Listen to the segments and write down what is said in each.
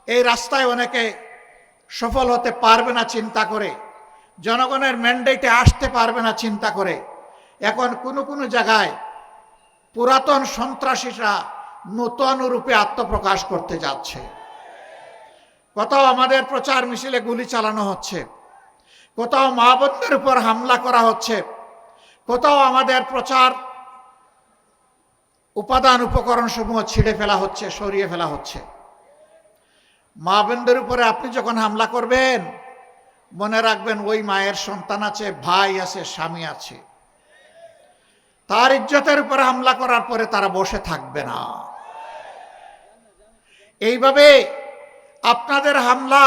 এই রাস্তায় অনেকে সফল হতে পারবে না চিন্তা করে, জনগণের ম্যান্ডেটে আসতে পারবে না চিন্তা করে এখন কোনো কোনো জায়গায় পুরাতন সন্ত্রাসীরা নতুন রূপে আত্মপ্রকাশ করতে যাচ্ছে। কোথাও আমাদের প্রচার মিছিলে গুলি চালানো হচ্ছে, কোথাও মা বোনদের উপর হামলা করা হচ্ছে, কোথাও আমাদের প্রচার উপাদান উপকরণ সমূহ ছিঁড়ে ফেলা হচ্ছে, সরিয়ে ফেলা হচ্ছে। মা বোনদের উপরে আপনি যখন হামলা করবেন মনে রাখবেন ওই মায়ের সন্তান আছে, ভাই আছে, স্বামী আছে, তার ইজ্জতের উপরে হামলা করার পরে তারা বসে থাকবে না। এইভাবে আপনাদের হামলা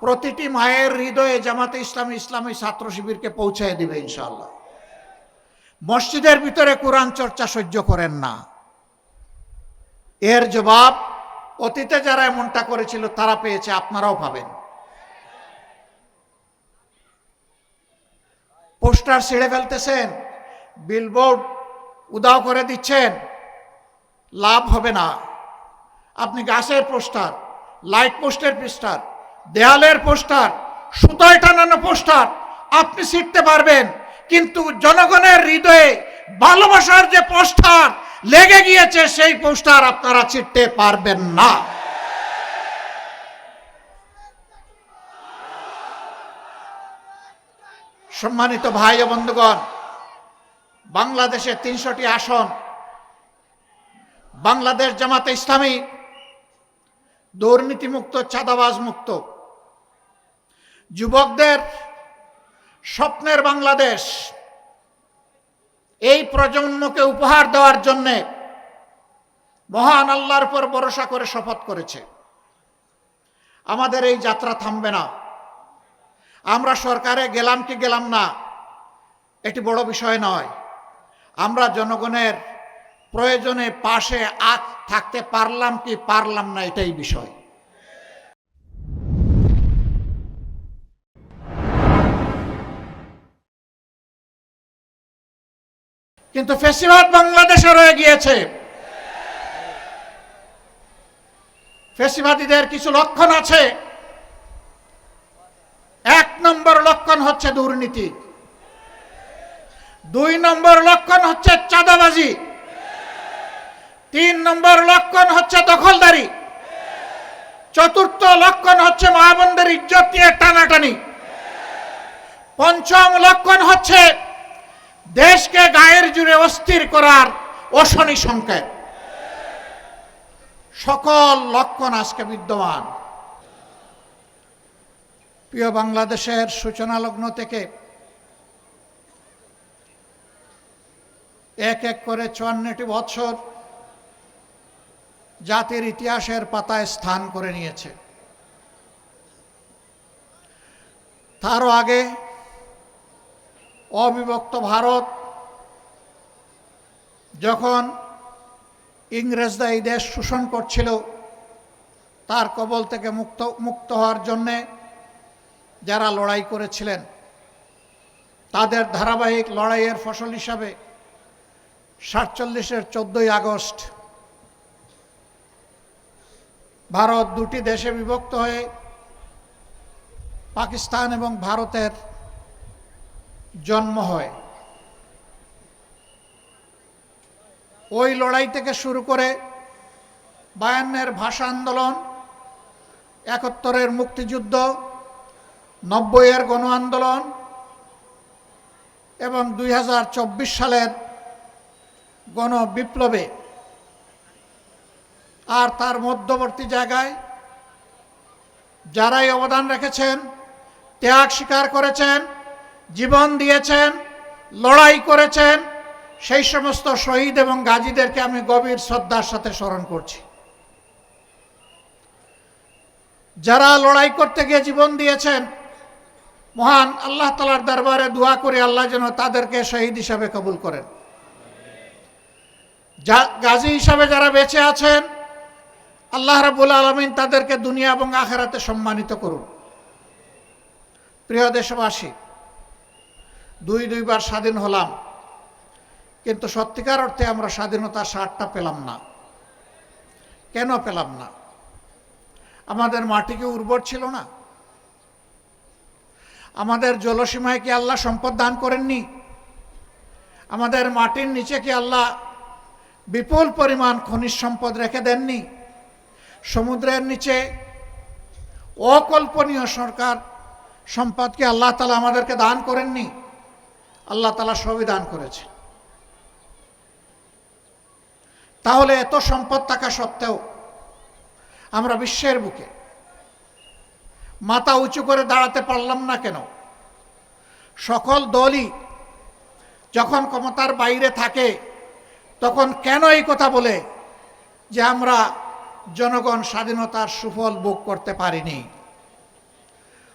প্রতিটি মায়ের হৃদয়ে জামাতে ইসলামী ইসলামী ছাত্র শিবিরকে পৌঁছায় দিবে ইনশাআল্লাহ। মসজিদের ভিতরে কোরআন চর্চা সহ্য করেন না, এর জবাব অতীতে যারা এমনটা করেছিল তারা পেয়েছে, আপনারাও পাবেন। পোস্টার ছিঁড়ে ফেলতেছেন, বিলবোর্ড উধাও করে দিচ্ছেন, লাভ হবে না। আপনি গাছের পোস্টার, লাইট পোস্টের পোস্টার, দেয়ালের পোস্টার, সুতোয় টানানো পোস্টার আপনি ছিঁড়তে পারবেন, কিন্তু জনগণের হৃদয়ে ভালোবাসার যে পোস্টার লেগে গিয়েছে সেই পোস্টার আপনারা ছিঁড়তে পারবেন না। সম্মানিত ভাই ও বন্ধুগণ, বাংলাদেশে ৩০০টি আসন, বাংলাদেশ জামাতে ইসলামী দুর্নীতিমুক্ত, চাঁদাবাজ মুক্ত, যুবকদের স্বপ্নের বাংলাদেশ, এই প্রজন্মকে উপহার দেওয়ার জন্যে মহান আল্লাহর উপর ভরসা করে শপথ করেছে। আমাদের এই যাত্রা থামবে না। আমরা সরকারে গেলাম কি গেলাম না এটি বড় বিষয় নয়, আমরা জনগণের প্রয়োজনে পাশে থাকতে পারলাম কি পারলাম না এটাই বিষয়। কিন্তু ফ্যাসিবাদ বাংলাদেশে রয়ে গিয়েছে। ফ্যাসিবাদীদের কিছু লক্ষণ আছে। ১ নম্বর লক্ষণ হচ্ছে দুর্নীতি, ২ নম্বর লক্ষণ হচ্ছে চাঁদাবাজি, ৩ নম্বর লক্ষণ হচ্ছে দখলদারি, ৪র্থ লক্ষণ হচ্ছে মা বোনদের ইজ্জত নিয়ে টানাটানি, ৫ম লক্ষণ হচ্ছে দেশকে গায়ের জুড়ে অস্থির করার অশনি সংকেত। সকল লক্ষণ আজকে বিদ্যমান। প্রিয় বাংলাদেশের সূচনা লগ্ন থেকে এক এক করে ৫৪টি বৎসর জাতির ইতিহাসের পাতায় স্থান করে নিয়েছে। তারও আগে অবিভক্ত ভারত যখন ইংরেজরা এই দেশ শোষণ করছিল, তার কবল থেকে মুক্ত হওয়ার জন্যে যারা লড়াই করেছিলেন তাদের ধারাবাহিক লড়াইয়ের ফসল হিসাবে ৪৭-এর ১৪ই আগস্ট ভারত দুটি দেশে বিভক্ত হয়ে পাকিস্তান এবং ভারতের জন্ম হয়। ওই লড়াই থেকে শুরু করে ৫২-এর ভাষা আন্দোলন, ৭১-এর মুক্তিযুদ্ধ, ৯০-এর গণ আন্দোলন এবং ২০২৪ সালের গণ বিপ্লবে, আর তার মধ্যবর্তী জায়গায় যারাই অবদান রেখেছেন, ত্যাগ স্বীকার করেছেন, জীবন দিয়েছেন, লড়াই করেছেন, সেই সমস্ত শহীদ এবং গাজীদেরকে আমি গভীর শ্রদ্ধার সাথে স্মরণ করছি। যারা লড়াই করতে গিয়ে জীবন দিয়েছেন, মহান আল্লাহ তাআলার দরবারে দোয়া করি আল্লাহ যেন তাদেরকে শহীদ হিসাবে কবুল করেন। গাজী হিসাবে যারা বেঁচে আছেন, আল্লাহ রাব্বুল আলামিন তাদেরকে দুনিয়া এবং আখিরাতে সম্মানিত করুন। প্রিয় দেশবাসী, দুইবার স্বাধীন হলাম, কিন্তু সত্যিকার অর্থে আমরা স্বাধীনতার স্বাদটা পেলাম না। কেন পেলাম না? আমাদের মাটি কি উর্বর ছিল না? আমাদের জলসীমায় কি আল্লাহ সম্পদ দান করেননি? আমাদের মাটির নিচে কি আল্লাহ বিপুল পরিমাণ খনিজ সম্পদ রেখে দেননি? সমুদ্রের নিচে অকল্পনীয় সরকার সম্পদকে আল্লাহ তাআলা আমাদেরকে দান করেননি? আল্লাহ তাআলা সবই দান করেছে। তাহলে এত সম্পদ থাকা সত্ত্বেও আমরা বিশ্বের বুকে মাথা উঁচু করে দাঁড়াতে পারলাম না কেন? সকল দলই যখন ক্ষমতার বাইরে থাকে তখন কেন এই কথা বলে যে আমরা জনগণ স্বাধীনতার সুফল ভোগ করতে পারিনি?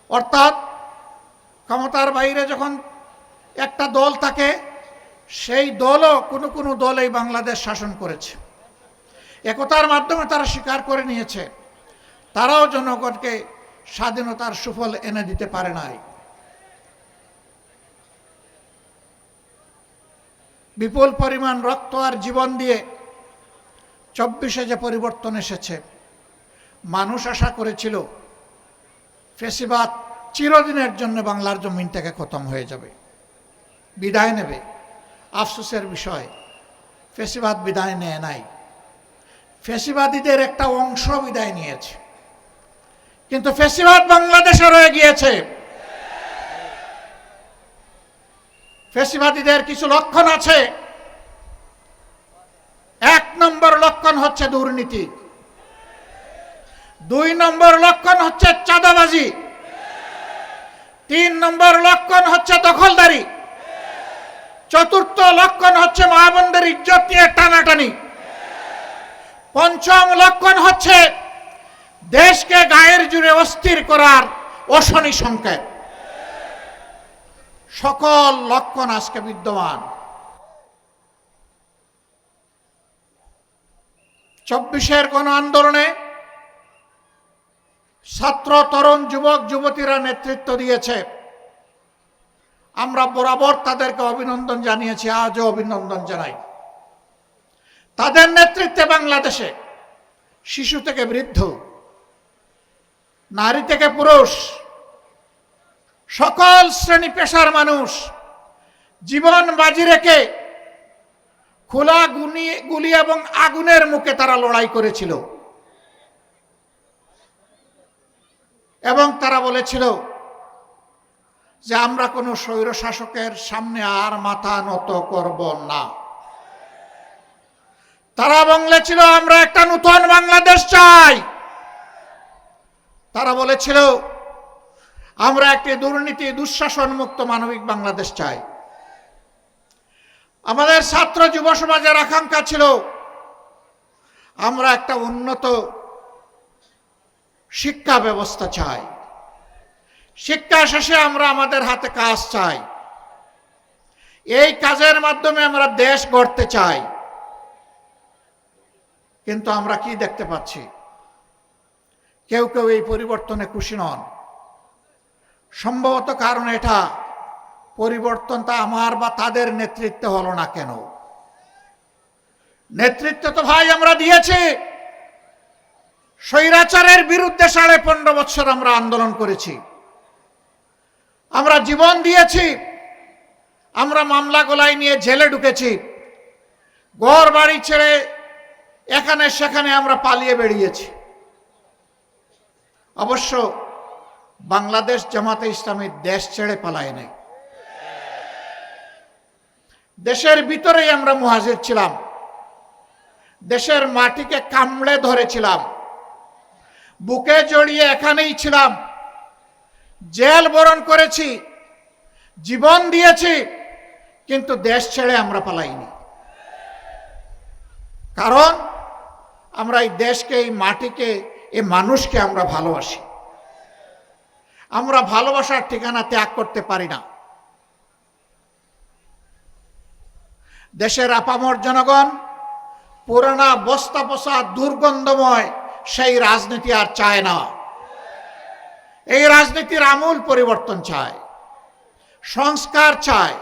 অর্থাৎ ক্ষমতার বাইরে যখন একটা দল থাকে, সেই দলও কোনো দল এই বাংলাদেশ শাসন করেছে। একতার মাধ্যমে তারা স্বীকার করে নিয়েছে তারাও জনগণকে স্বাধীনতার সুফল এনে দিতে পারে নাই। বিপুল পরিমাণ রক্ত আর জীবন দিয়ে 24-এ যে পরিবর্তন এসেছে, মানুষ আশা করেছিল ফ্যাসিবাদ চিরদিনের জন্য বাংলার জমিন থেকে খতম হয়ে যাবে, বিদায় নেবে। আফসোসের বিষয়, ফ্যাসিবাদ বিদায় নেয় নাই। ফ্যাসিবাদীদের একটা অংশ বিদায় নিয়েছে, কিন্তু ফ্যাসিবাদ বাংলাদেশে রয়ে গিয়েছে। ফ্যাসিবাদীদের কিছু লক্ষণ আছে। 1 নম্বর লক্ষণ হচ্ছে দুর্নীতি, 2 নম্বর লক্ষণ হচ্ছে চাঁদাবাজি, 3 নম্বর লক্ষণ হচ্ছে দখলদারি, 4র্থ লক্ষণ হচ্ছে মা বোনদের ইজ্জত নিয়ে টানাটানি, 5ম লক্ষণ হচ্ছে দেশকে গায়ের জুড়ে অস্থির করার অশনি সংকেত। সকল লক্ষণ আজকে বিদ্যমান। 24-এর গণ আন্দোলনে ছাত্র, তরুণ, যুবক, যুবতীরা নেতৃত্ব দিয়েছে। আমরা বরাবর তাদেরকে অভিনন্দন জানিয়েছি, আজও অভিনন্দন জানাই। তাদের নেতৃত্বে বাংলাদেশে শিশু থেকে বৃদ্ধ, নারী থেকে পুরুষ, সকল শ্রেণী পেশার মানুষ জীবন বাজি রেখে খোলা গুলি এবং আগুনের মুখে তারা লড়াই করেছিল এবং তারা বলেছিল যে আমরা কোনো স্বৈর শাসকের সামনে আর মাথা নত করব না। তারা বলেছিল আমরা একটা নতুন বাংলাদেশ চাই। তারা বলেছিল আমরা একটি দুর্নীতি দুঃশাসন মুক্ত মানবিক বাংলাদেশ চাই। আমাদের ছাত্র যুব সমাজের আকাঙ্ক্ষা ছিল আমরা একটা উন্নত শিক্ষা ব্যবস্থা চাই। শিক্ষা শেষে আমরা আমাদের হাতে কাজ চাই। এই কাজের মাধ্যমে আমরা দেশ গড়তে চাই। কিন্তু আমরা কি দেখতে পাচ্ছি? কেউ কেউ এই পরিবর্তনে খুশি নন। সম্ভবত কারণ এটা পরিবর্তনটা আমার বা তাদের নেতৃত্বে হলো না কেন? নেতৃত্ব তো ভাই আমরা দিয়েছি। স্বৈরাচারের বিরুদ্ধে 15.5 বছর আমরা আন্দোলন করেছি, আমরা জীবন দিয়েছি, আমরা মামলা গলায় নিয়ে জেলে ঢুকেছি, ঘর বাড়ি ছেড়ে এখানে সেখানে আমরা পালিয়ে বেরিয়েছি। অবশ্য বাংলাদেশ জামাতে ইসলামী দেশ ছেড়ে পালায় নাই। দেশের ভিতরেই আমরা মুহাজির ছিলাম, দেশের মাটিকে কামড়ে ধরেছিলাম, বুকে জড়িয়ে এখানেই ছিলাম, জেল বরণ করেছি, জীবন দিয়েছি, কিন্তু দেশ ছেড়ে আমরা পালাইনি। কারণ আমরা এই দেশকে, এই মাটিকে, এই মানুষকে আমরা ভালোবাসি। আমরা ভালোবাসার ঠিকানা ত্যাগ করতে পারি না। দেশের আপামর জনগণ পুরানা বস্তা পচা দুর্গন্ধময় সেই রাজনীতি আর চায় না। এই রাজনীতির আমূল পরিবর্তন চায়, সংস্কার চায়,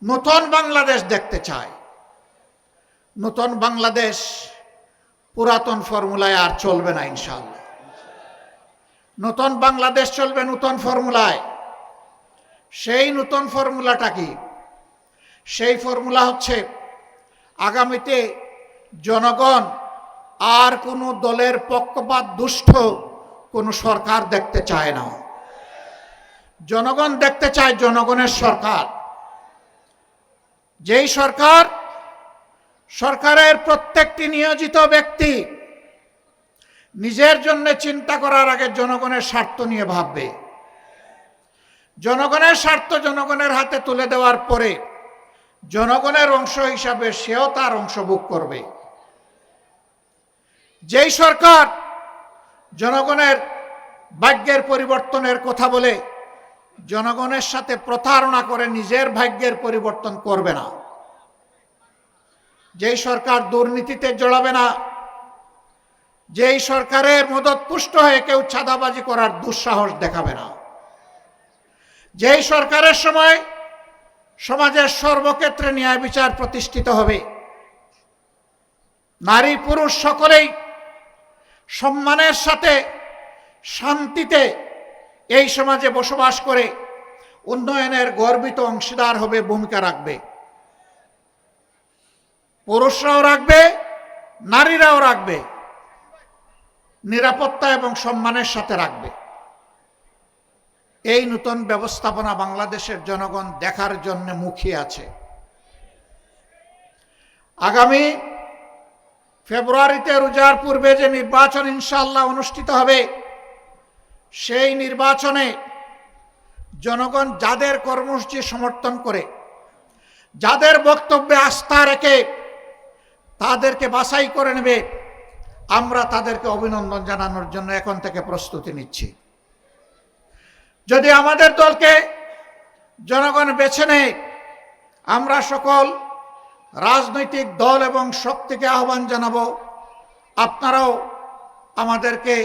নতুন বাংলাদেশ দেখতে চায়। নতুন বাংলাদেশ পুরাতন ফর্মুলায় আর চলবে না ইনশাআল্লাহ। নতুন বাংলাদেশ চলবে নতুন ফর্মুলায়। সেই নতুন ফর্মুলাটা কি? সেই ফর্মুলা হচ্ছে আগামীতে জনগণ আর কোনো দলের পক্ষপাত দুষ্ট কোনো সরকার দেখতে চায় না। জনগণ দেখতে চায় জনগণের সরকার। যেই সরকারের প্রত্যেকটি নিয়োজিত ব্যক্তি নিজের জন্য চিন্তা করার আগে জনগণের স্বার্থ নিয়ে ভাববে। জনগণের স্বার্থ জনগণের হাতে তুলে দেওয়ার পরে জনগণের অংশ হিসাবে সেও তার অংশ ভোগ করবে। যেই সরকার জনগণের ভাগ্যের পরিবর্তনের কথা বলে জনগণের সাথে প্রতারণা করে নিজের ভাগ্যের পরিবর্তন করবে না। যেই সরকার দুর্নীতিতে জড়াবে না, যেই সরকারের মদতপুষ্ট হয়ে কেউ চাঁদাবাজি করার দুঃসাহস দেখাবে না, যেই সরকারের সময় সমাজের সর্বক্ষেত্রে ন্যায় বিচার প্রতিষ্ঠিত হবে, নারী পুরুষ সকলেই সম্মানের সাথে শান্তিতে এই সমাজে বসবাস করে উন্নয়নের গর্বিত অংশীদার হবে, ভূমিকা রাখবে। পুরুষরাও রাখবে, নারীরাও রাখবে, নিরাপত্তা এবং সম্মানের সাথে রাখবে। এই নতুন ব্যবস্থাপনা বাংলাদেশের জনগণ দেখার জন্য মুখিয়ে আছে। আগামী ফেব্রুয়ারিতে রোজার পূর্বে যে নির্বাচন ইনশাআল্লাহ অনুষ্ঠিত হবে, সেই নির্বাচনে জনগণ যাদের কর্মসূচি সমর্থন করে, যাদের বক্তব্যে আস্থা রেখে তাদেরকে বাছাই করে নেবে, আমরা তাদেরকে অভিনন্দন জানানোর জন্য এখন থেকে প্রস্তুতি নিচ্ছি। যদি আমাদের দলকে জনগণ বেছে নেয়, আমরা সকল রাজনৈতিক দল এবং শক্তিকে আহ্বান জানাবো, আপনারাও আমাদেরকে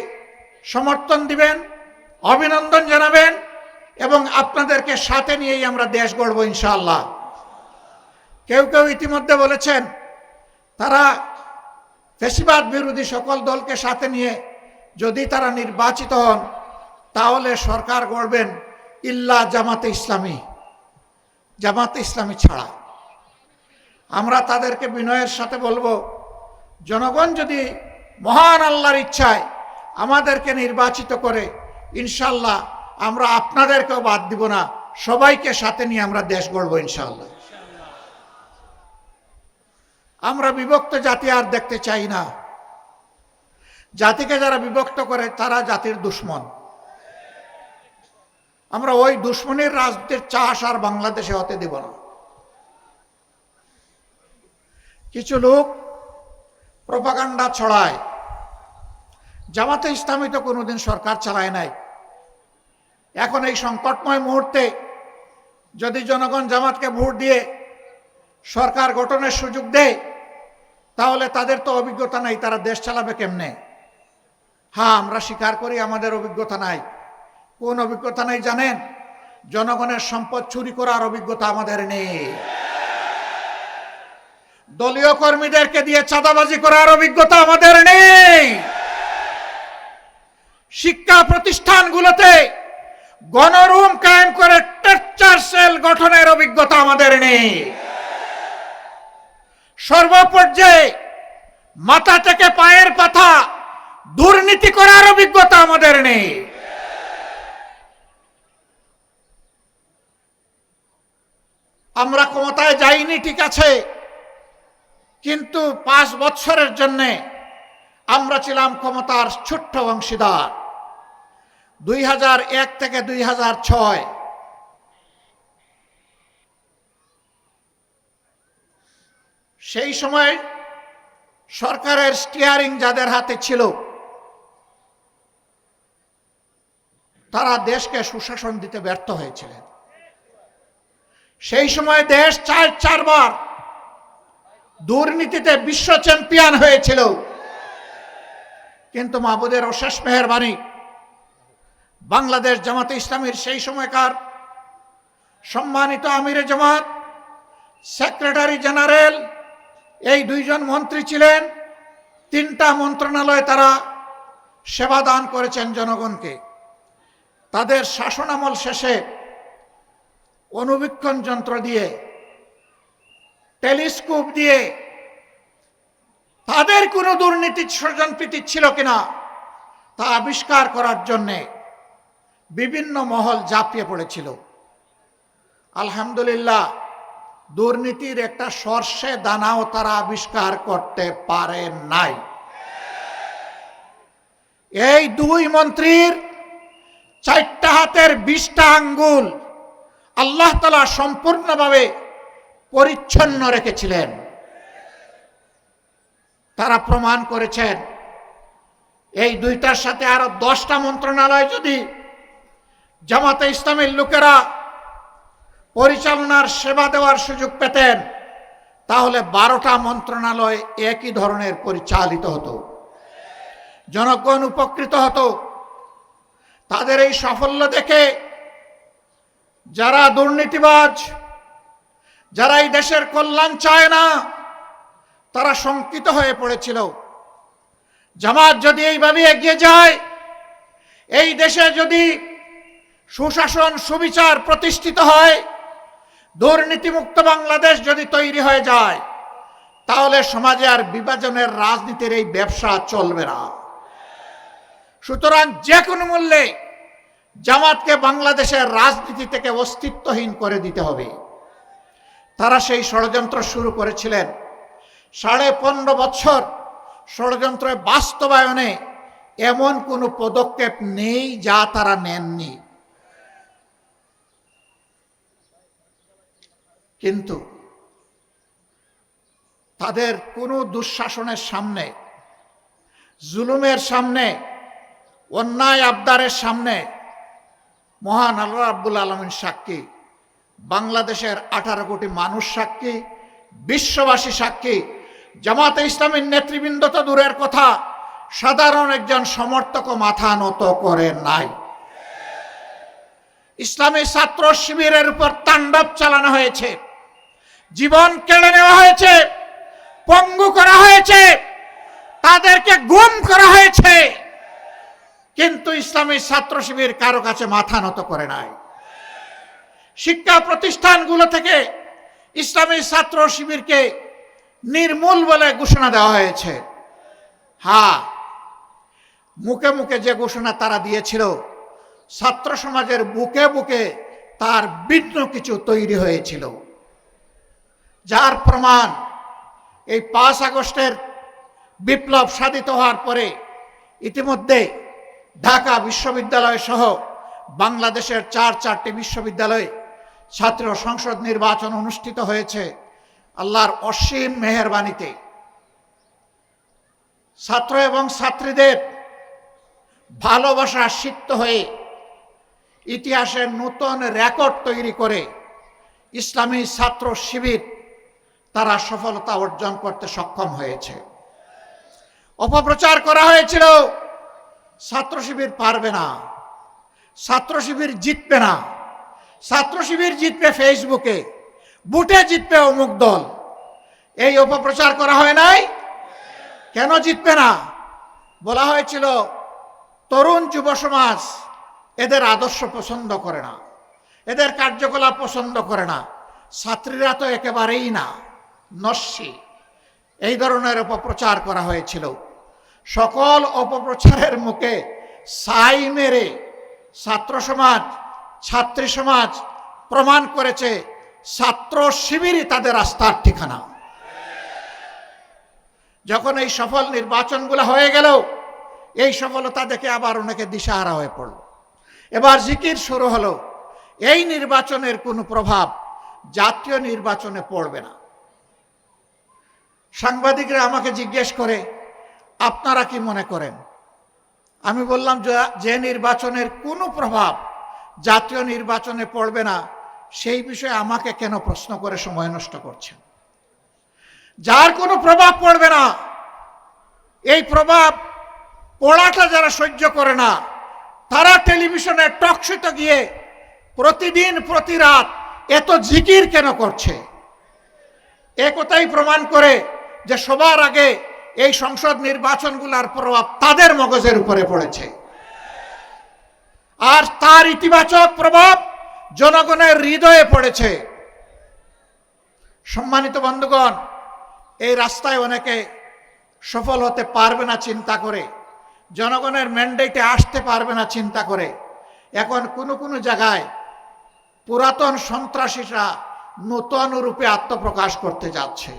সমর্থন দিবেন, অভিনন্দন জানাবেন এবং আপনাদেরকে সাথে নিয়েই আমরা দেশ গড়ব ইনশাআল্লাহ। কেউ কেউ ইতিমধ্যে বলেছেন তারা ফ্যাসিবাদ বিরোধী সকল দলকে সাথে নিয়ে যদি তারা নির্বাচিত হন তাহলে সরকার গড়বেন ইল্লা জামাতে ইসলামী, জামাতে ইসলামী ছাড়া। আমরা তাদেরকে বিনয়ের সাথে বলবো, জনগণ যদি মহান আল্লাহর ইচ্ছায় আমাদেরকে নির্বাচিত করে ইনশাআল্লাহ আমরা আপনাদেরকেও বাদ দিব না, সবাইকে সাথে নিয়ে আমরা দেশ গড়ব ইনশাআল্লাহ। আমরা বিভক্ত জাতি আর দেখতে চাই না। জাতিকে যারা বিভক্ত করে তারা জাতির দুশ্মন। আমরা ওই দুশ্মনের রাজনীতির চাষ আর বাংলাদেশে হতে দেব না। কিছু লোক প্রপাগান্ডা ছড়ায়, জামাতে ইসলামী তো কোনোদিন সরকার চালায় নাই। এখন এই সংকটময় মুহূর্তে যদি জনগণ জামাতকে ভোট দিয়ে সরকার গঠনের সুযোগ দেয় তাহলে তাদের তো অভিজ্ঞতা নাই, তারা দেশ চালাবে কেমনে? হ্যাঁ, আমরা স্বীকার করি আমাদের অভিজ্ঞতা নাই। কোন অভিজ্ঞতা নাই জানেন? জনগণের সম্পদ চুরি করার অভিজ্ঞতা আমাদের নেই। দলীয় কর্মীদেরকে দিয়ে চাঁদাবাজি করার অভিজ্ঞতা আমাদের নেই। শিক্ষা প্রতিষ্ঠানগুলোতে গণরুম কায়েম করে টর্চার সেল গঠনের অভিজ্ঞতা আমাদের নেই। সর্বপর্যায়ে মাথা থেকে পায়ের পাতা দুর্নীতি করার অভিজ্ঞতা আমাদের নেই। আমরা ক্ষমতায় যাইনি ঠিক আছে, কিন্তু 5 বছরের জন্য আমরা ছিলাম ক্ষমতার ছোট্ট অংশীদার। 2001 থেকে 2006 সেই সময় সরকারের স্টিয়ারিং যাদের হাতে ছিল তারা দেশকে সুশাসন দিতে ব্যর্থ হয়েছিলেন। সেই সময় দেশ 4 বার দুর্নীতিতে বিশ্ব চ্যাম্পিয়ন হয়েছিল, কিন্তু মাহবুদের অশেষ মেহেরবানি বাংলাদেশ জামাতে ইসলামীর সেই সময়কার সম্মানিত আমিরে জামাত, সেক্রেটারি জেনারেল, এই 2 জন মন্ত্রী ছিলেন। 3টা মন্ত্রণালয় তারা সেবা দান করেছেন জনগণকে। তাদের শাসনামল শেষে অনুবীক্ষণ যন্ত্র দিয়ে, টেলিস্কোপ দিয়ে তাদের কোনো দুর্নীতি স্বজনপ্রীতি ছিল কিনা তা আবিষ্কার করার জন্যে বিভিন্ন মহল ঝাঁপিয়ে পড়েছিল। আলহামদুলিল্লাহ, দুর্নীতির একটা সর্ষে দানাও তারা আবিষ্কার করতে পারে নাই। এই দুই মন্ত্রীর 4টা হাতের 20টা আঙ্গুল আল্লাহ তাআলা সম্পূর্ণভাবে পরিচ্ছন্ন রেখেছিলেন। তারা প্রমাণ করেছেন এই দুইটার সাথে আরো 10টা মন্ত্রণালয় যদি জামাতে ইসলামের লোকেরা পরিচালনার সেবা দেওয়ার সুযোগ পেতেন তাহলে 12টা মন্ত্রণালয় একই ধরনের পরিচালিত হতো, জনগণ উপকৃত হতো। তাদের এই সাফল্য দেখে যারা দুর্নীতিবাজ, যারা এই দেশের কল্যাণ চায় না, তারা শঙ্কিত হয়ে পড়েছিল। জামাত যদি এইভাবে এগিয়ে যায়, এই দেশে যদি সুশাসন সুবিচার প্রতিষ্ঠিত হয়, দুর্নীতিমুক্ত বাংলাদেশ যদি তৈরি হয়ে যায়, তাহলে সমাজে আর বিভাজনের রাজনীতির এই ব্যবসা চলবে না। সুতরাং যে কোনো মূল্যে জামাতকে বাংলাদেশের রাজনীতি থেকে অস্তিত্বহীন করে দিতে হবে। তারা সেই ষড়যন্ত্র শুরু করেছিলেন। 15.5 বছর ষড়যন্ত্রের বাস্তবায়নে এমন কোনো পদক্ষেপ নেই যা তারা নেননি। কিন্তু তাদের কোনো দুঃশাসনের সামনে, জুলুমের সামনে, অন্যায় আবদারের সামনে মহান আল্লাহ রাব্বুল আলামিন সাক্ষী, বাংলাদেশের 18 কোটি মানুষ সাক্ষী, বিশ্ববাসী সাক্ষী। জামাতে ইসলামের নেতৃবৃন্দ তো দূরের কথা, সাধারণ একজন সমর্থকও মাথা নত করে নাই। ইসলামী ছাত্র শিবিরের উপর তাণ্ডব চালানো হয়েছে, জীবন কেড়ে নেওয়া হয়েছে, পঙ্গু করা হয়েছে, তাদেরকে গুম করা হয়েছে, কিন্তু ইসলামী ছাত্র শিবির কারো কাছে মাথা নত করে নাই। শিক্ষা প্রতিষ্ঠানগুলো থেকে ইসলামী ছাত্র শিবিরকে নির্মূল বলে ঘোষণা দেওয়া হয়েছে। হ্যাঁ, মুখে মুখে যে ঘোষণা তারা দিয়েছিল, ছাত্র সমাজের বুকে বুকে তার ভিন্ন কিছু তৈরি হয়েছিল, যার প্রমাণ এই 5 আগস্টের বিপ্লব সাধিত হওয়ার পরে ইতিমধ্যে ঢাকা বিশ্ববিদ্যালয় সহ বাংলাদেশের 4টি বিশ্ববিদ্যালয়ে ছাত্র সংসদ নির্বাচন অনুষ্ঠিত হয়েছে। আল্লাহর অসীম মেহেরবানিতে ছাত্র এবং ছাত্রীদের ভালোবাসা সিক্ত হয়ে ইতিহাসের নতুন রেকর্ড তৈরি করে ইসলামী ছাত্র শিবির তারা সফলতা অর্জন করতে সক্ষম হয়েছে। অপপ্রচার করা হয়েছিল ছাত্র শিবির পারবে না, ছাত্র শিবির জিতবে না, ছাত্র শিবির জিতবে ফেসবুকে, বুটে জিতবে অমুক দল। এই অপপ্রচার করা হয় নাই? কেন জিতবে না? বলা হয়েছিল তরুণ যুব সমাজ এদের আদর্শ পছন্দ করে না, এদের কার্যকলাপ পছন্দ করে না, ছাত্রীরা তো একেবারেই না, নস্যি। এই ধরনের অপপ্রচার করা হয়েছিল। সকল অপপ্রচারের মুখে ছাই মেরে ছাত্র সমাজ, ছাত্রী সমাজ প্রমাণ করেছে ছাত্র শিবিরই তাদের আস্থার ঠিকানা। যখন এই সফল নির্বাচনগুলো হয়ে গেল, এই সফলতা দেখে আবার অনেকে দিশাহারা হয়ে পড়ল। এবার জিকির শুরু হলো। এই নির্বাচনের কোনো প্রভাব জাতীয় নির্বাচনে পড়বে না। সাংবাদিকরা আমাকে জিজ্ঞেস করে, আপনারা কি মনে করেন? আমি বললাম যে নির্বাচনের কোনো প্রভাব জাতীয় নির্বাচনে পড়বে না, সেই বিষয়ে আমাকে কেন প্রশ্ন করে সময় নষ্ট করছেন? যার কোনো প্রভাব পড়বে না, এই প্রভাব পড়াটা যারা সহ্য করে না, তারা টেলিভিশনে টকশোতে গিয়ে প্রতিদিন প্রতি রাত এত জিকির কেন করছে? একথাই প্রমাণ করে যে সবার আগে এই সংসদ নির্বাচনগুলোর প্রভাব তাদের মগজের উপরে পড়েছে। আর তাই তার ইতিবাচক প্রভাব জনগণের হৃদয়ে পড়েছে। সম্মানিত বন্ধুগণ, এই রাস্তায় অনেকে সফল হতে পারবে না চিন্তা করে, জনগণের ম্যান্ডেটে আসতে পারবে না চিন্তা করে এখন কোনো জায়গায় পুরাতন সন্ত্রাসীরা নতুন রূপে আত্মপ্রকাশ করতে যাচ্ছে।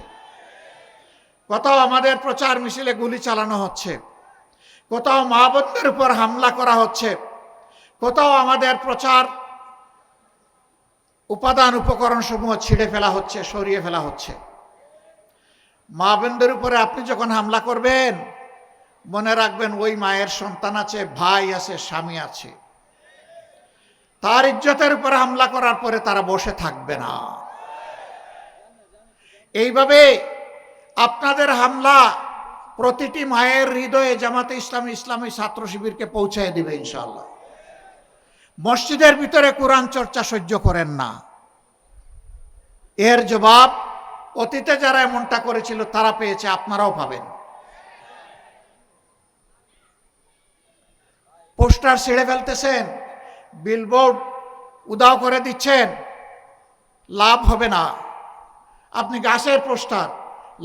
কোথাও আমাদের প্রচার মিছিলে গুলি চালানো হচ্ছে, কোথাও মা বোনদের উপর হামলা করা হচ্ছে, কোথাও আমাদের প্রচার উপাদান উপকরণ সমূহ ছিঁড়ে ফেলা হচ্ছে, সরিয়ে ফেলা হচ্ছে। মা বোনদের উপরে আপনি যখন হামলা করবেন, মনে রাখবেন ওই মায়ের সন্তান আছে, ভাই আছে, স্বামী আছে। তার ইজ্জতের উপরে হামলা করার পরে তারা বসে থাকবে না। এইভাবে আপনাদের হামলা প্রতিটি মায়ের হৃদয়ে জামাতে ইসলামী ইসলামী ছাত্র শিবিরকে পৌঁছায় দিবে ইনশাআল্লাহ। মসজিদের ভিতরে কোরআন চর্চা সহ্য করেন না, এর জবাব অতীতে যারা এমনটা করেছিল তারা পেয়েছে, আপনারাও পাবেন। পোস্টার ছিঁড়ে ফেলতেছেন, বিলবোর্ড উদাও করে দিচ্ছেন, লাভ হবে না। আপনি গাছের পোস্টার,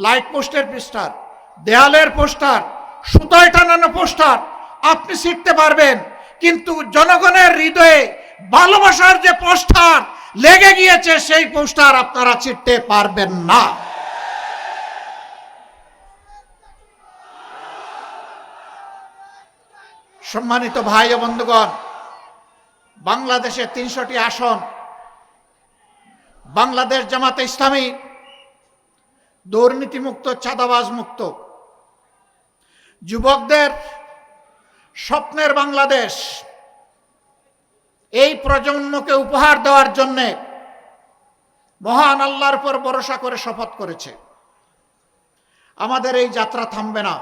লাইট পোস্টের পোস্টার, দেয়ালের পোস্টার, সুতায় টানানো পোস্টার আপনি ছিঁড়তে পারবেন, কিন্তু জনগণের হৃদয়ে ভালোবাসার যে পোস্টার লেগে গিয়েছে সেই পোস্টার আপনারা ছিঁড়তে পারবেন না। সম্মানিত ভাই ও বন্ধুগণ, বাংলাদেশে ৩০০টি আসন, বাংলাদেশ জামাতে ইসলামী দুর্নীতিমুক্ত, চাঁদাবাজ মুক্ত, যুবকদের স্বপ্নের বাংলাদেশ, এই প্রজন্মকে উপহার দেওয়ার জন্য মহান আল্লাহর উপর ভরসা করে শপথ করেছে। আমাদের এই যাত্রা থামবে না।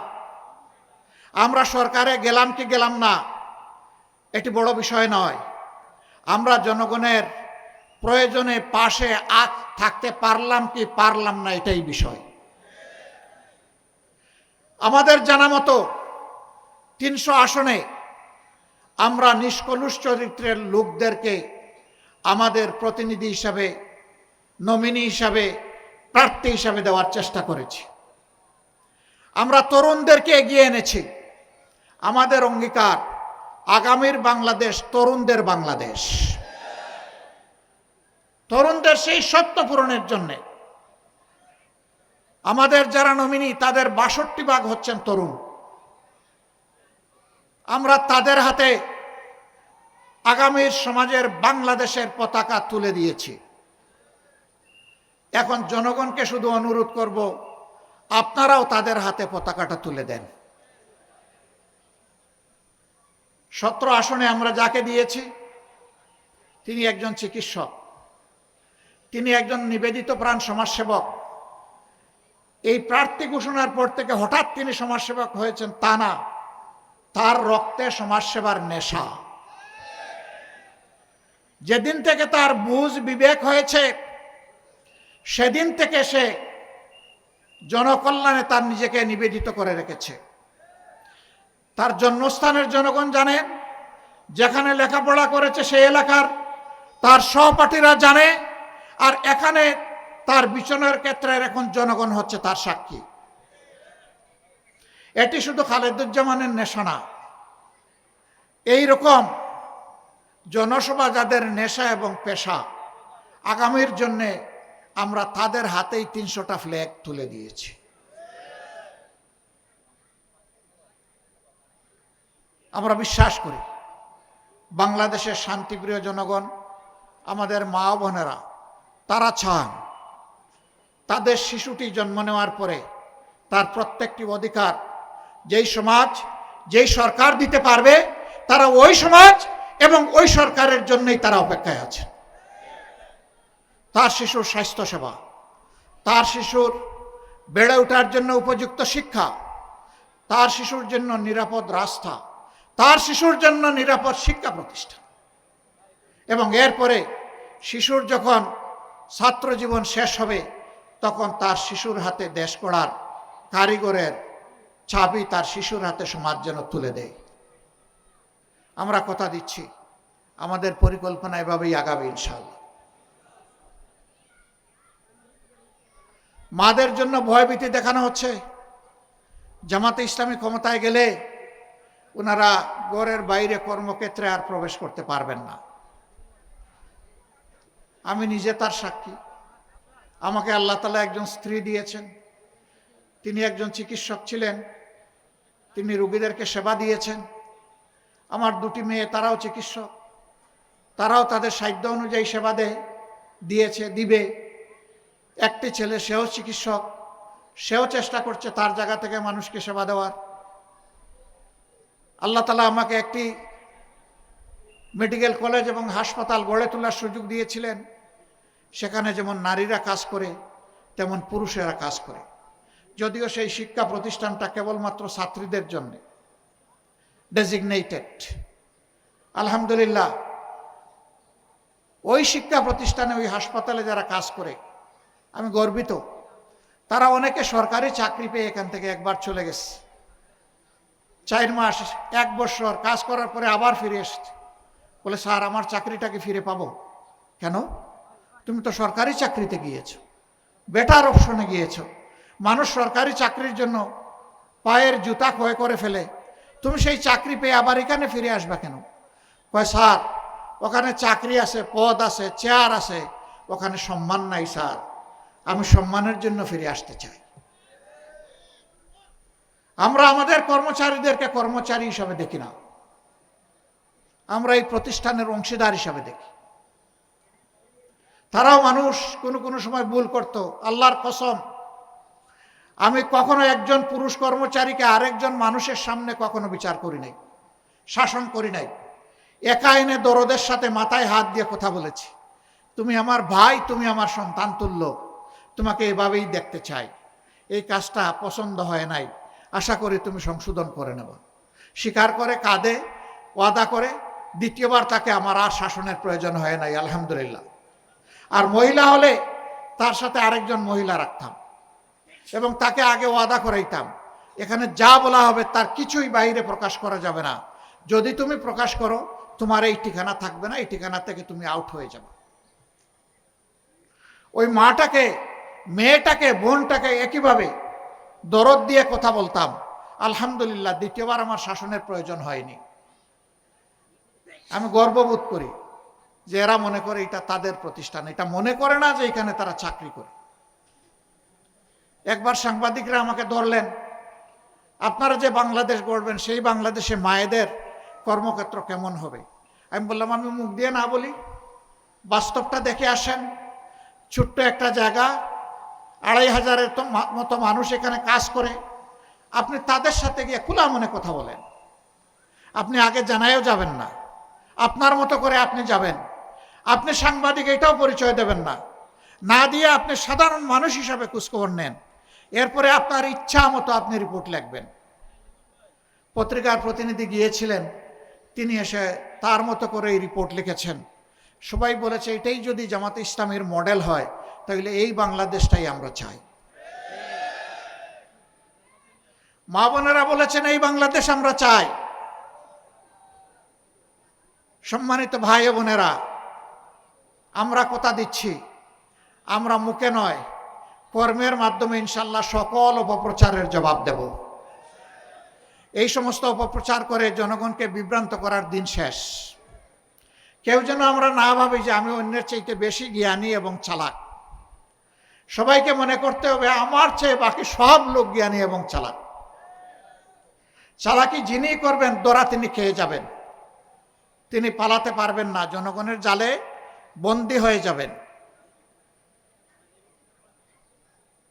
আমরা সরকারে গেলাম কি গেলাম না এটি বড় বিষয় নয়, আমরা জনগণের প্রয়োজনে পাশে থাকতে পারলাম কি পারলাম না এটাই বিষয়। আমাদের জানা মতো ৩০০ আসনে আমরা নিষ্কলুষ চরিত্রের লোকদেরকে আমাদের প্রতিনিধি হিসাবে, নমিনি হিসাবে, প্রার্থী হিসাবে দেওয়ার চেষ্টা করেছি। আমরা তরুণদেরকে এগিয়ে এনেছি। আমাদের অঙ্গীকার আগামীর বাংলাদেশ তরুণদের বাংলাদেশ। তরুণদের সেই স্বপ্ন পূরণের জন্য আমাদের যারা নমিনি তাদের ৬২ ভাগ হচ্ছেন তরুণ। আমরা তাদের হাতে আগামীর সমাজের বাংলাদেশের পতাকা তুলে দিয়েছি। এখন জনগণকে শুধু অনুরোধ করব, আপনারাও তাদের হাতে পতাকাটা তুলে দেন। ১৭ আসনে আমরা যাকে দিয়েছি তিনি একজন চিকিৎসক, তিনি একজন নিবেদিত প্রাণ সমাজসেবক। এই প্রার্থী ঘোষণার পর থেকে হঠাৎ তিনি সমাজসেবক হয়েছেন তা না, তার রক্তে সমাজসেবার নেশা। যেদিন থেকে তার বুঝ বিবেক হয়েছে সেদিন থেকে সে জনকল্যাণে তার নিজেকে নিবেদিত করে রেখেছে। তার জন্মস্থানের জনগণ জানে, যেখানে লেখাপড়া করেছে সেই এলাকার তার সহপাঠীরা জানে, আর এখানে তার বিচরণের ক্ষেত্রে এখন জনগণ হচ্ছে তার সাক্ষী। এটি শুধু খালেদুজ্জামানের নেশা না, এইরকম জনসভা যাদের নেশা এবং পেশা, আগামীর জন্যে আমরা তাদের হাতেই ৩০০টা ফ্ল্যাগ তুলে দিয়েছি। আমরা বিশ্বাস করি বাংলাদেশের শান্তিপ্রিয় জনগণ, আমাদের মা বোনেরা, তারা চান তাদের শিশুটি জন্ম নেওয়ার পরে তার প্রত্যেকটি অধিকার যেই সমাজ, যেই সরকার দিতে পারবে, তারা ওই সমাজ এবং ওই সরকারের জন্যই তারা অপেক্ষায় আছে। তার শিশুর স্বাস্থ্যসেবা, তার শিশুর বেড়ে ওঠার জন্য উপযুক্ত শিক্ষা, তার শিশুর জন্য নিরাপদ রাস্তা, তার শিশুর জন্য নিরাপদ শিক্ষা প্রতিষ্ঠান, এবং এরপরে শিশুর যখন ছাত্র জীবন শেষ হবে তখন তার শিশুর হাতে দেশ গড়ার কারিগরের চাবি তার শিশুর হাতে সমাজ যেন তুলে দেয়। আমরা কথা দিচ্ছি আমাদের পরিকল্পনা এভাবেই আগাবে ইনশাআল্লাহ। মাদের জন্য ভয়ভীতি দেখানো হচ্ছে। জামাতে ইসলামী ক্ষমতায় গেলে ওনারা ঘরের বাইরে কর্মক্ষেত্রে আর প্রবেশ করতে পারবেন না। আমি নিজে তার সাক্ষী। আমাকে আল্লাহ তাআলা একজন স্ত্রী দিয়েছেন, তিনি একজন চিকিৎসক ছিলেন, তিনি রোগীদেরকে সেবা দিয়েছেন। আমার দুটি মেয়ে, তারাও চিকিৎসক, তারাও তাদের সাধ্য অনুযায়ী সেবা দিবে। একটি ছেলে, সেও চিকিৎসক, সেও চেষ্টা করছে তার জায়গা থেকে মানুষকে সেবা দেওয়ার। আল্লাহ তাআলা আমাকে একটি মেডিকেল কলেজ এবং হাসপাতাল গড়ে তোলার সুযোগ দিয়েছিলেন। সেখানে যেমন নারীরা কাজ করে তেমন পুরুষেরা কাজ করে, যদিও সেই শিক্ষা প্রতিষ্ঠানটা কেবলমাত্র ছাত্রীদের জন্য ডেজিগনেটেড। আলহামদুলিল্লাহ, ওই শিক্ষা প্রতিষ্ঠানে, ওই হাসপাতালে যারা কাজ করে আমি গর্বিত। তারা অনেকে সরকারি চাকরি পেয়ে এখান থেকে একবার চলে গেছে, 4 মাস 1 বছর কাজ করার পরে আবার ফিরে এসছে, বলে স্যার আমার চাকরিটাকে ফিরে পাবো। কেন? তুমি তো সরকারি চাকরিতে গিয়েছো, বেটার অপশনে গিয়েছো। মানুষ সরকারি চাকরির জন্য পায়ের জুতা ক্ষয় করে ফেলে, তুমি সেই চাকরি পেয়ে আবার এখানে ফিরে আসবা কেন? কয় স্যার ওখানে চাকরি আছে, পদ আছে, চেয়ার আছে, ওখানে সম্মান নাই স্যার, আমি সম্মানের জন্য ফিরে আসতে চাই। আমরা আমাদের কর্মচারীদেরকে কর্মচারী হিসাবে দেখি না, আমরা এই প্রতিষ্ঠানের অংশীদার হিসাবে দেখি। তারাও মানুষ, কোনো সময় ভুল করত। আল্লাহর কসম, আমি কখনো একজন পুরুষ কর্মচারীকে আরেকজন মানুষের সামনে কখনো বিচার করি নাই, শাসন করি নাই। একা এনে দরদের সাথে মাথায় হাত দিয়ে কথা বলেছি, তুমি আমার ভাই, তুমি আমার সন্তান তুল্য, তোমাকে এভাবেই দেখতে চাই। এই কাজটা পছন্দ হয় নাই, আশা করি তুমি সংশোধন করে নেব। স্বীকার করে, কাঁদে, ওয়াদা করে। দ্বিতীয়বার তাকে আমার আর শাসনের প্রয়োজন হয় নাই, আলহামদুলিল্লাহ। আর মহিলা হলে তার সাথে আরেকজন মহিলা রাখতাম এবং তাকে আগে ওয়াদা করাইতাম, এখানে যা বলা হবে তার কিছুই বাইরে প্রকাশ করা যাবে না। যদি তুমি প্রকাশ করো, তোমার এই ঠিকানা থাকবে না, এই ঠিকানা থেকে তুমি আউট হয়ে যাবে। ওই মাটাকে, মেয়েটাকে, বোনটাকে একইভাবে দরদ দিয়ে কথা বলতাম। আলহামদুলিল্লাহ, দ্বিতীয়বার আমার শাসনের প্রয়োজন হয়নি। আমি গর্ববোধ করি যে এরা মনে করে এটা তাদের প্রতিষ্ঠান, এটা মনে করে না যে এখানে তারা চাকরি করে। একবার সাংবাদিকরা আমাকে ধরলেন, আপনারা যে বাংলাদেশ গড়বেন সেই বাংলাদেশে মায়েদের কর্মক্ষেত্র কেমন হবে? আমি বললাম, আমি মুখ দিয়ে না বলি, বাস্তবটা দেখে আসেন। ছোট্ট একটা জায়গা, 2500-এর মতো মানুষ এখানে কাজ করে। আপনি তাদের সাথে গিয়ে খোলা মনে কথা বলেন। আপনি আগে জানায়ও যাবেন না, আপনার মতো করে আপনি যাবেন। আপনি সাংবাদিক এটাও পরিচয় দেবেন না, না দিয়ে আপনি সাধারণ মানুষ হিসাবে খোঁজখবর নেন। এরপরে আপনার ইচ্ছা মতো আপনি রিপোর্ট লিখবেন। পত্রিকার প্রতিনিধি গিয়েছিলেন, তিনি এসে তার মতো করে এই রিপোর্ট লিখেছেন। সবাই বলেছে এটাই যদি জামাতে ইসলামের মডেল হয় তাহলে এই বাংলাদেশটাই আমরা চাই। মা বোনেরা বলেছেন এই বাংলাদেশ আমরা চাই। সম্মানিত ভাই বোনেরা, আমরা কথা দিচ্ছি, আমরা মুখে নয়, কর্মের মাধ্যমে ইনশাল্লাহ সকল অপপ্রচারের জবাব দেব। এই সমস্ত অপপ্রচার করে জনগণকে বিভ্রান্ত করার দিন শেষ। কেউ যেন আমরা না ভাবি যে আমি অন্যের চাইতে বেশি জ্ঞানী এবং চালাক। সবাইকে মনে করতে হবে আমার চেয়ে বাকি সব লোক জ্ঞানী এবং চালাক। চালাকি যিনি করবেন দরা তিনি খেয়ে যাবেন, তিনি পালাতে পারবেন না, জনগণের জালে বন্দী হয়ে যাবেন।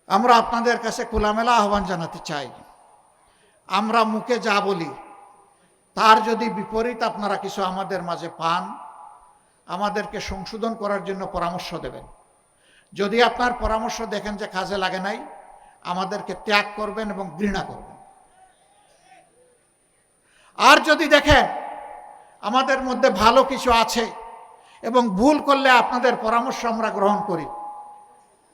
আমরা আপনাদের কাছে খোলামেলা আহ্বান জানাতে চাই, আমরা মুখে যা বলি তার যদি বিপরীত আপনারা কিছু আমাদের মাঝে পান, আমাদেরকে সংশোধন করার জন্য পরামর্শ দেবেন। যদি আপনার পরামর্শ দেখেন যে কাজে লাগে নাই, আমাদেরকে ত্যাগ করবেন এবং ঘৃণা করবেন। আর যদি দেখেন আমাদের মধ্যে ভালো কিছু আছে এবং ভুল করলে আপনাদের পরামর্শ আমরা গ্রহণ করি,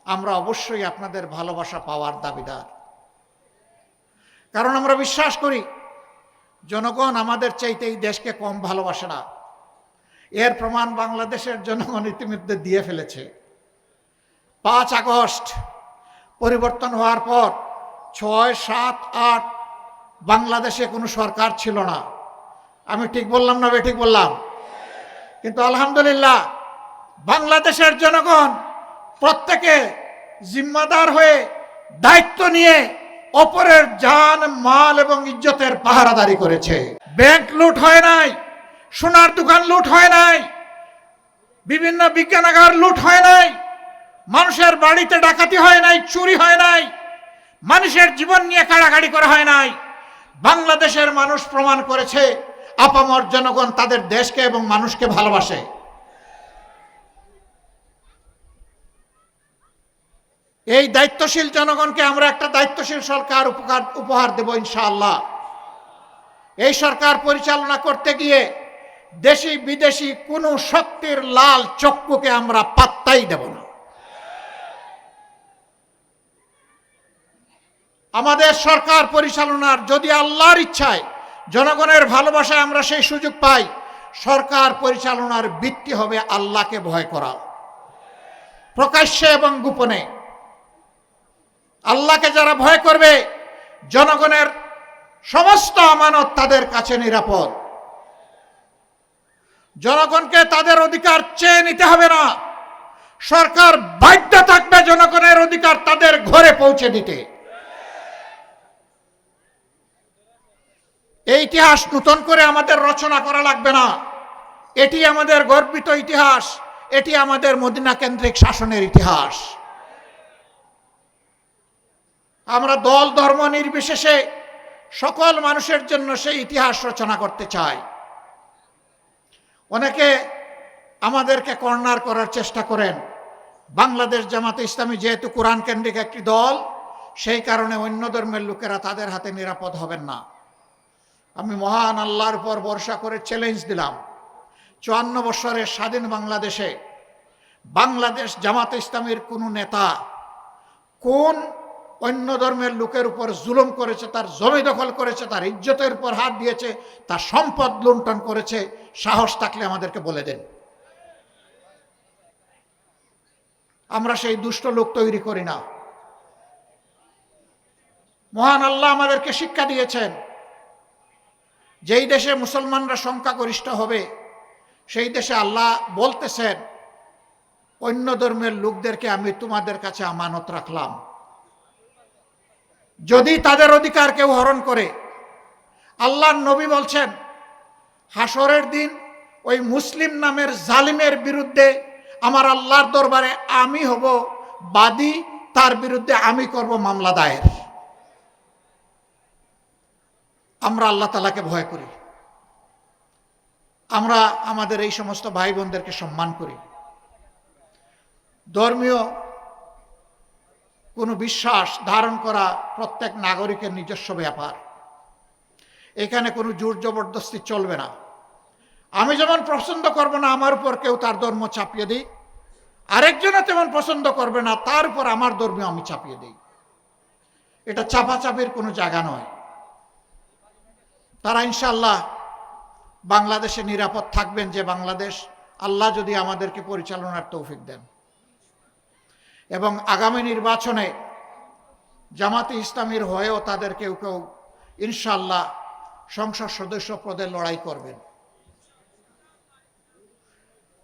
আমরা অবশ্যই আপনাদের ভালোবাসা পাওয়ার দাবিদার। কারণ আমরা বিশ্বাস করি জনগণ আমাদের চাইতে এই দেশকে কম ভালোবাসে না। এর প্রমাণ বাংলাদেশের জনগণ ইতিমধ্যে দিয়ে ফেলেছে। 5 আগস্ট পরিবর্তন হওয়ার পর 6, 7, 8 বাংলাদেশে কোনো সরকার ছিল না। আমি ঠিক বললাম না বেঠিক বললাম? কিন্তু আলহামদুলিল্লাহ বাংলাদেশের জনগণ প্রত্যেকে জিম্মাদার হয়ে দায়িত্ব নিয়ে অপরের জান, মাল এবং ইজ্জতের পাহারাদারি করেছে। ব্যাংক লুট হয় নাই, সোনার দোকান লুট হয় নাই, বিভিন্ন বিজ্ঞানাগার লুট হয় নাই, মানুষের বাড়িতে ডাকাতি হয় নাই, চুরি হয় নাই, মানুষের জীবন নিয়ে কাড়াকাড়ি করা হয় নাই। বাংলাদেশের মানুষ প্রমাণ করেছে আপামর জনগণ তাদের দেশকে এবং মানুষকে ভালোবাসে। এই দায়িত্বশীল জনগণকে আমরা একটা দায়িত্বশীল সরকার উপহার দেব ইনশাআল্লাহ। এই সরকার পরিচালনা করতে গিয়ে দেশি বিদেশি কোনো শক্তির লাল চক্ষুকে আমরা পাত্তাই দেব না। আমাদের সরকার পরিচালনার যদি আল্লাহর ইচ্ছায়, জনগণের ভালোবাসায় আমরা সেই সুযোগ পাই, সরকার পরিচালনার ভিত্তি হবে আল্লাহকে ভয় করা, প্রকাশ্যে এবং গোপনে। আল্লাহকে যারা ভয় করবে, জনগণের সমস্ত আমানত তাদের কাছে নিরাপদ। জনগণকে তাদের অধিকার চেয়ে নিতে হবে না, সরকার বাধ্য থাকবে জনগণের অধিকার তাদের ঘরে পৌঁছে দিতে। এই ইতিহাস নতুন করে আমাদের রচনা করা লাগবে না। এটি আমাদের গর্বিত ইতিহাস, এটি আমাদের মদিনা কেন্দ্রিক শাসনের ইতিহাস। আমরা দল ধর্ম নির্বিশেষে সকল মানুষের জন্য সেই ইতিহাস রচনা করতে চাই। অনেকে আমাদেরকে কর্নার করার চেষ্টা করেন। বাংলাদেশ জামাতে ইসলামী যেহেতু কোরআন কেন্দ্রিক একটি দল, সেই কারণে অন্য ধর্মের লোকেরা তাদের হাতে নিরাপদ হবেন না। আমি মহান আল্লাহর উপর ভরসা করে চ্যালেঞ্জ দিলাম, 54 বছরের স্বাধীন বাংলাদেশে বাংলাদেশ জামাতে ইসলামীর কোন নেতা কোন অন্য ধর্মের লোকের উপর জুলুম করেছে, তার জমি দখল করেছে, তার ইজ্জতের উপর হাত দিয়েছে, তার সম্পদ লুণ্ঠন করেছে, সাহস থাকলে আমাদেরকে বলে দেন। আমরা সেই দুষ্ট লোক তৈরি করি না। মহান আল্লাহ আমাদেরকে শিক্ষা দিয়েছেন, যেই দেশে মুসলমানরা সংখ্যাগরিষ্ঠ হবে সেই দেশে আল্লাহ বলতেছেন, অন্য ধর্মের লোকদেরকে আমি তোমাদের কাছে আমানত রাখলাম, যদি তাদের অধিকার কেউ হরণ করে। আল্লাহর নবী বলছেন, হাসরের দিন ওই মুসলিম নামের জালিমের বিরুদ্ধে আমার আল্লাহর দরবারে আমি হব বাদী, তার বিরুদ্ধে আমি করব মামলা দায়ের। আমরা আল্লাহ তাআলাকে ভয় করি, আমরা আমাদের এই সমস্ত ভাই বোনদেরকে সম্মান করি। ধর্মীয় কোনো বিশ্বাস ধারণ করা প্রত্যেক নাগরিকের নিজস্ব ব্যাপার। এখানে কোনো জোর জবরদস্তি চলবে না। আমি যেমন পছন্দ করব না আমার উপর কেউ তার ধর্ম চাপিয়ে দিই, আরেকজনও তেমন পছন্দ করবে না তার উপর আমার ধর্ম আমি চাপিয়ে দিই। এটা চাপাচাপির কোনো জায়গা নয়। তারা ইনশাআল্লাহ বাংলাদেশে নিরাপদ থাকবেন, যে বাংলাদেশ আল্লাহ যদি আমাদেরকে পরিচালনার তৌফিক দেন। এবং আগামী নির্বাচনে জামাতে ইসলামীর হয়েও তাদের কেউ কেউ ইনশাআল্লাহ সংসদ সদস্য পদে লড়াই করবেন।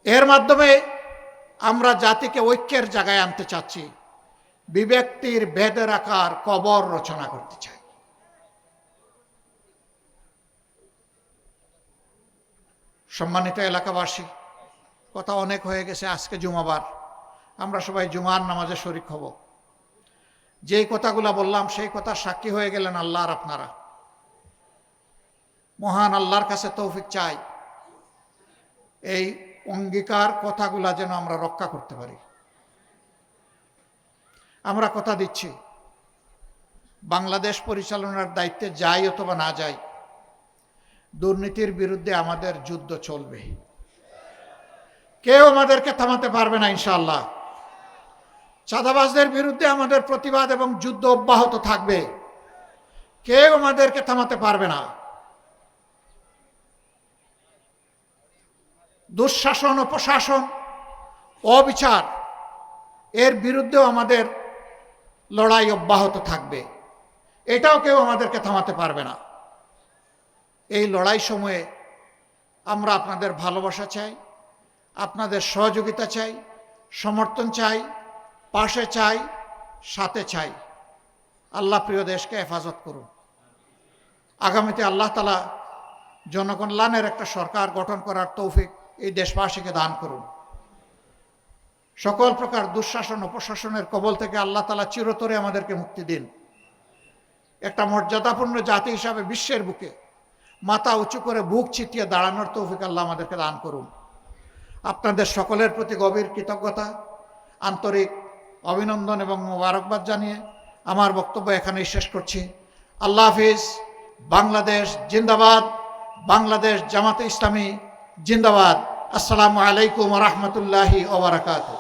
এর মাধ্যমে আমরা জাতিকে ঐক্যের জায়গায় আনতে চাচ্ছি, বিভক্তির ভেদের আকার কবর রচনা করতে চাই। সম্মানিত এলাকাবাসী, কথা অনেক হয়ে গেছে। আজকে জুমাবার, আমরা সবাই জুমার নামাজে শরীক হব। যেই কথাগুলো বললাম সেই কথা সাক্ষী হয়ে গেলেন আল্লাহর আপনারা। মহান আল্লাহর কাছে তৌফিক চাই এই অঙ্গীকার কথাগুলা যেন আমরা রক্ষা করতে পারি। আমরা কথা দিচ্ছি, বাংলাদেশ পরিচালনার দায়িত্বে যাই অথবা না যাই, দুর্নীতির বিরুদ্ধে আমাদের যুদ্ধ চলবে। কেউ আমাদেরকে থামাতে পারবে না ইনশাআল্লাহ। চাঁদাবাজদের বিরুদ্ধে আমাদের প্রতিবাদ এবং যুদ্ধ অব্যাহত থাকবে। কেউ আমাদেরকে থামাতে পারবে না। দুঃশাসন ও প্রশাসন, অবিচার, এর বিরুদ্ধেও আমাদের লড়াই অব্যাহত থাকবে। এটাও কেউ আমাদেরকে থামাতে পারবে না। এই লড়াই সময়ে আমরা আপনাদের ভালোবাসা চাই, আপনাদের সহযোগিতা চাই, সমর্থন চাই, পাশে চাই, সাথে চাই। আল্লাহ প্রিয় দেশকে হেফাজত করুন। আগামীতে আল্লাহ তাআলা জনকল্যাণের একটা সরকার গঠন করার তৌফিক এই দেশবাসীকে দান করুন। সকল প্রকার দুঃশাসন ও প্রশাসনের কবল থেকে আল্লাহ তাআলা চিরতরে আমাদেরকে মুক্তি দিন। একটা মর্যাদাপূর্ণ জাতি হিসাবে বিশ্বের বুকে মাথা উঁচু করে বুক চিতিয়ে দাঁড়ানোর তৌফিক আল্লাহ আমাদেরকে দান করুন। আপনাদের সকলের প্রতি গভীর কৃতজ্ঞতা, আন্তরিক অভিনন্দন এবং মোবারকবাদ জানিয়ে আমার বক্তব্য এখানেই শেষ করছি। আল্লাহ হাফিজ। বাংলাদেশ জিন্দাবাদ। বাংলাদেশ জামাতে ইসলামী জিন্দাবাদ। আসসালামু আলাইকুম ওয়া রাহমাতুল্লাহি ওয়া বারাকাতুহু।